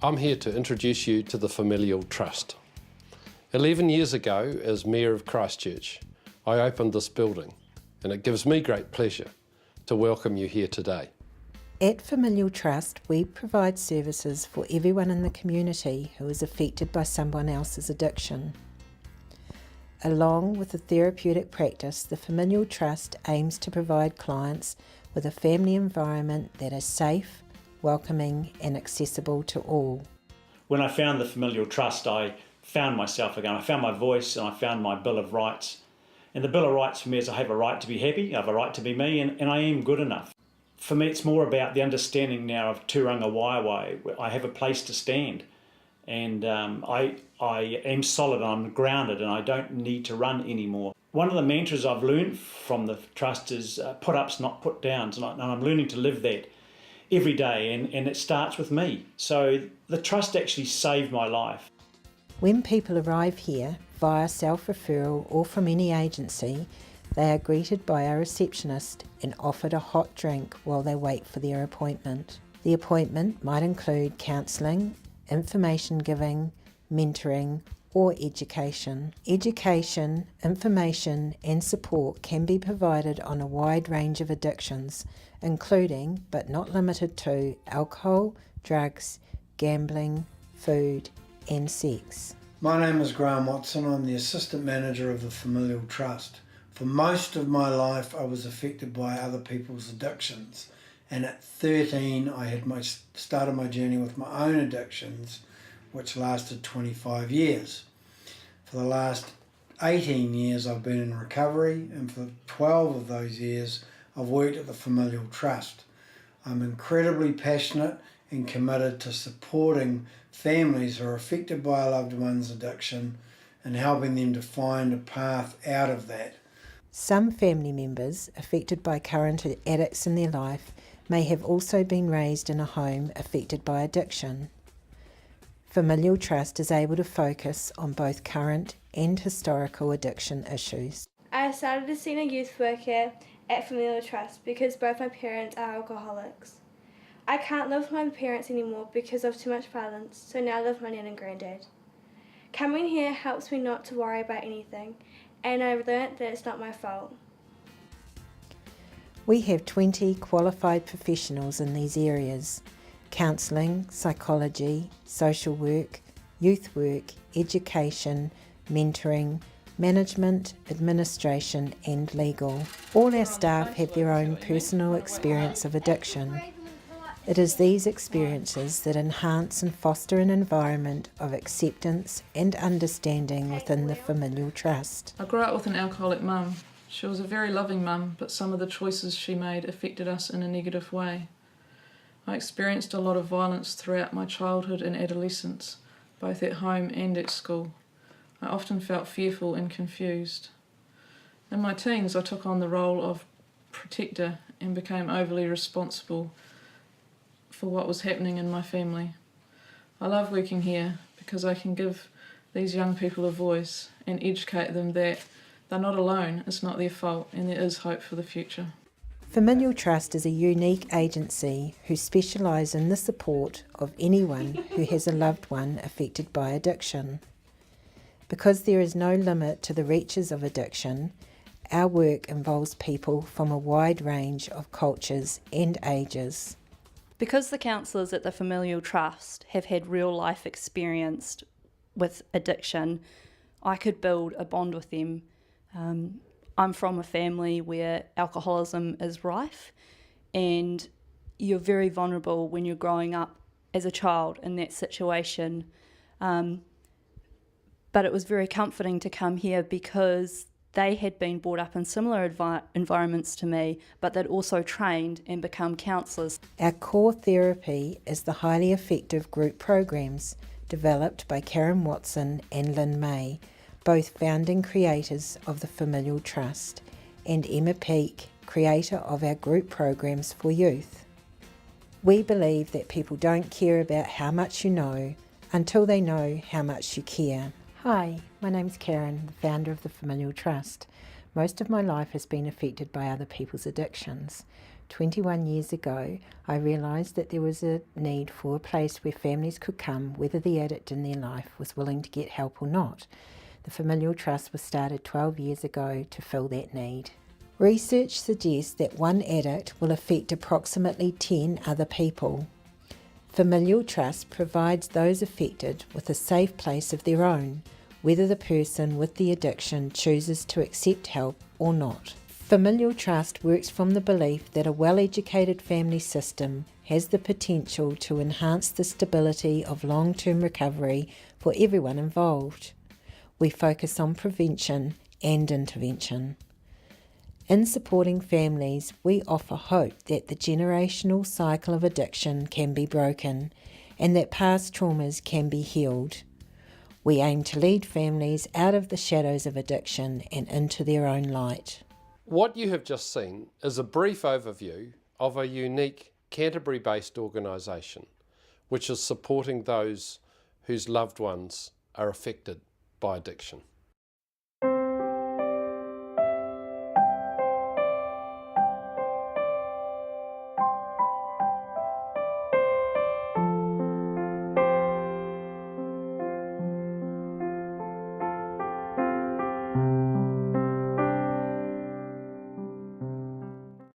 I'm here to introduce you to the Familial Trust. 11 years ago, as Mayor of Christchurch, I opened this building, and it gives me great pleasure to welcome you here today. At Familial Trust, we provide services for everyone in the community who is affected by someone else's addiction. Along with the therapeutic practice, the Familial Trust aims to provide clients with a family environment that is safe, welcoming and accessible to all. When I found the Familial Trust, I found myself again. I found my voice and I found my Bill of Rights. And the Bill of Rights for me is I have a right to be happy, I have a right to be me, and I am good enough. For me, it's more about the understanding now of Turanga Waiwai. I have a place to stand, and I am solid, and I'm grounded, and I don't need to run anymore. One of the mantras I've learned from the Trust is put ups, not put downs, and I'm learning to live that every day, and it starts with me. So the Trust actually saved my life. When people arrive here via self-referral or from any agency, they are greeted by a receptionist and offered a hot drink while they wait for their appointment. The appointment might include counselling, information giving, mentoring or education. Education, information and support can be provided on a wide range of addictions, including but not limited to alcohol, drugs, gambling, food and sex. My name is Graham Watson. I'm the Assistant Manager of the Familial Trust. For most of my life I was affected by other people's addictions, and at 13 I had started my journey with my own addictions, which lasted 25 years. For the last 18 years I've been in recovery, and for 12 of those years I've worked at the Familial Trust. I'm incredibly passionate and committed to supporting families who are affected by a loved one's addiction and helping them to find a path out of that. Some family members affected by current addicts in their life may have also been raised in a home affected by addiction. Familial Trust is able to focus on both current and historical addiction issues. I started as senior youth worker at Familial Trust because both my parents are alcoholics. I can't live with my parents anymore because of too much violence, so now I live with my nan and granddad. Coming here helps me not to worry about anything, and I learnt that it's not my fault. We have 20 qualified professionals in these areas: counselling, psychology, social work, youth work, education, mentoring, management, administration and legal. All our staff have their own personal experience of addiction. It is these experiences that enhance and foster an environment of acceptance and understanding within the Familial Trust. I grew up with an alcoholic mum. She was a very loving mum, but some of the choices she made affected us in a negative way. I experienced a lot of violence throughout my childhood and adolescence, both at home and at school. I often felt fearful and confused. In my teens, I took on the role of protector and became overly responsible for what was happening in my family. I love working here because I can give these young people a voice and educate them that they're not alone, it's not their fault, and there is hope for the future. Familial Trust is a unique agency who specialise in the support of anyone who has a loved one affected by addiction. Because there is no limit to the reaches of addiction, our work involves people from a wide range of cultures and ages. Because the counsellors at the Familial Trust have had real life experience with addiction, I could build a bond with them. I'm from a family where alcoholism is rife, and you're very vulnerable when you're growing up as a child in that situation. But it was very comforting to come here because they had been brought up in similar environments to me, but they'd also trained and become counsellors. Our core therapy is the highly effective group programs developed by Karen Watson and Lynn May, both founding creators of the Familial Trust, and Emma Peake, creator of our group programs for youth. We believe that people don't care about how much you know until they know how much you care. Hi, my name's Karen, the founder of the Familial Trust. Most of my life has been affected by other people's addictions. 21 years ago, I realised that there was a need for a place where families could come whether the addict in their life was willing to get help or not. The Familial Trust was started 12 years ago to fill that need. Research suggests that one addict will affect approximately 10 other people. Familial Trust provides those affected with a safe place of their own, whether the person with the addiction chooses to accept help or not. Familial Trust works from the belief that a well-educated family system has the potential to enhance the stability of long-term recovery for everyone involved. We focus on prevention and intervention. In supporting families, we offer hope that the generational cycle of addiction can be broken and that past traumas can be healed. We aim to lead families out of the shadows of addiction and into their own light. What you have just seen is a brief overview of a unique Canterbury-based organisation which is supporting those whose loved ones are affected by addiction.